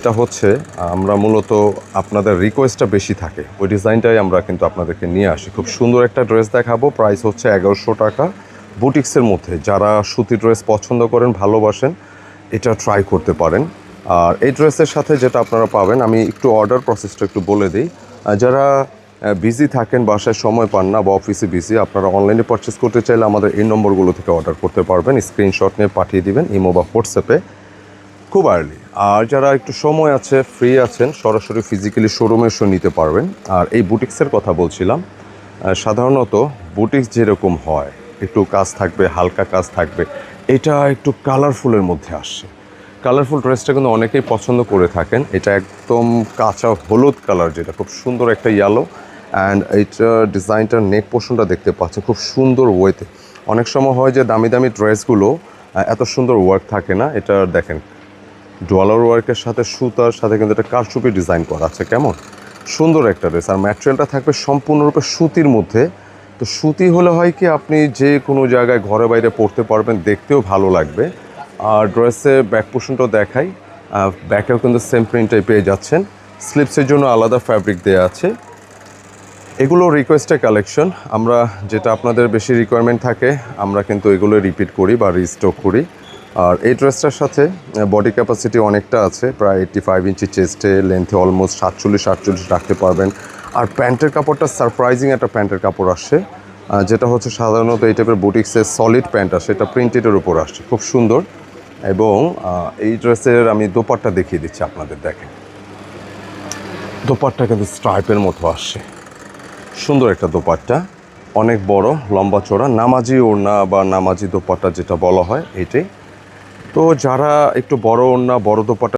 এটা হচ্ছে আমরা মূলত আপনাদের রিকোয়েস্টটা বেশি থাকে, ওই ডিজাইনটাই আমরা কিন্তু আপনাদেরকে নিয়ে আসি। খুব সুন্দর একটা ড্রেস দেখাবো, প্রাইস হচ্ছে 1100 টাকা বুটিক্সের মধ্যে। যারা সুতি ড্রেস পছন্দ করেন, ভালোবাসেন, এটা ট্রাই করতে পারেন। আর এই ড্রেসের সাথে যেটা আপনারা পাবেন, আমি একটু অর্ডার প্রসেসটা একটু বলে দিই। যারা বিজি থাকেন, বাসায় সময় পান না বা অফিসে বিজি, আপনারা অনলাইনে পারচেস করতে চাইলে আমাদের এই নম্বরগুলো থেকে অর্ডার করতে পারবেন। স্ক্রিনশট নিয়ে পাঠিয়ে দিবেন ইমো বা হোয়াটসঅ্যাপে খুব আর্লি। আর যারা একটু সময় আছে, ফ্রি আছেন, সরাসরি ফিজিক্যালি শোরুমে এসে নিতে পারবেন। আর এই বুটিক্সের কথা বলছিলাম, সাধারণত বুটিক্স যেরকম হয়, একটু কাজ থাকবে, হালকা কাজ থাকবে, এটা একটু কালারফুলের মধ্যে আসে। কালারফুল ড্রেসটা কিন্তু অনেকেই পছন্দ করে থাকেন। এটা একদম কাঁচা হলুদ কালার, যেটা খুব সুন্দর একটা ইয়েলো। অ্যান্ড এইটা ডিজাইনটার নেক পোর্শনটা দেখতে পাচ্ছেন খুব সুন্দর ওয়েতে। অনেক সময় হয় যে দামি দামি ড্রেসগুলো এত সুন্দর ওয়ার্ক থাকে না। এটা দেখেন, ডলার ওয়ার্কের সাথে সুতার সাথে কিন্তু একটা কারচুপি ডিজাইন করা আছে, কেমন সুন্দর একটা ড্রেস। আর ম্যাটেরিয়ালটা থাকবে সম্পূর্ণরূপে সুতির মধ্যে। তো সুতি হলে হয় কি, আপনি যে কোনো জায়গায় ঘরে বাইরে পরতে পারবেন, দেখতেও ভালো লাগবে। আর ড্রেসে ব্যাক পোর্শনটাও দেখাই, ব্যাকেও কিন্তু সেম প্রিন্টটাই পেয়ে যাচ্ছেন। স্লিপসের জন্য আলাদা ফ্যাব্রিক দেওয়া আছে। এগুলো রিকোয়েস্টের কালেকশন, আমরা যেটা আপনাদের বেশি রিকোয়ারমেন্ট থাকে আমরা কিন্তু এগুলো রিপিট করি বা রিস্টক করি। আর এই ড্রেসটার সাথে বডি ক্যাপাসিটি অনেকটা আছে, প্রায় 85 ইঞ্চি চেস্টে, লেন্থে অলমোস্ট 47-48 রাখতে পারবেন। আর প্যান্টের কাপড়টা সারপ্রাইজিং একটা প্যান্টের কাপড় আসছে, যেটা হচ্ছে সাধারণত এই টাইপের বুটিক্সের সলিড প্যান্ট আসে, এটা প্রিন্টেডের উপর আসছে, খুব সুন্দর। এবং এই ড্রেসের আমি দোপাট্টা দেখিয়ে দিচ্ছি আপনাদের, দেখেন দোপাট্টা কিন্তু স্ট্রাইপের মতো আসছে, সুন্দর একটা দোপাট্টা, অনেক বড়, লম্বা চড়া, নামাজি ওড়না বা নামাজি দোপাট্টা যেটা বলা হয় এটাই। তো যারা একটু বড় ওড়না, বড় দোপাট্টা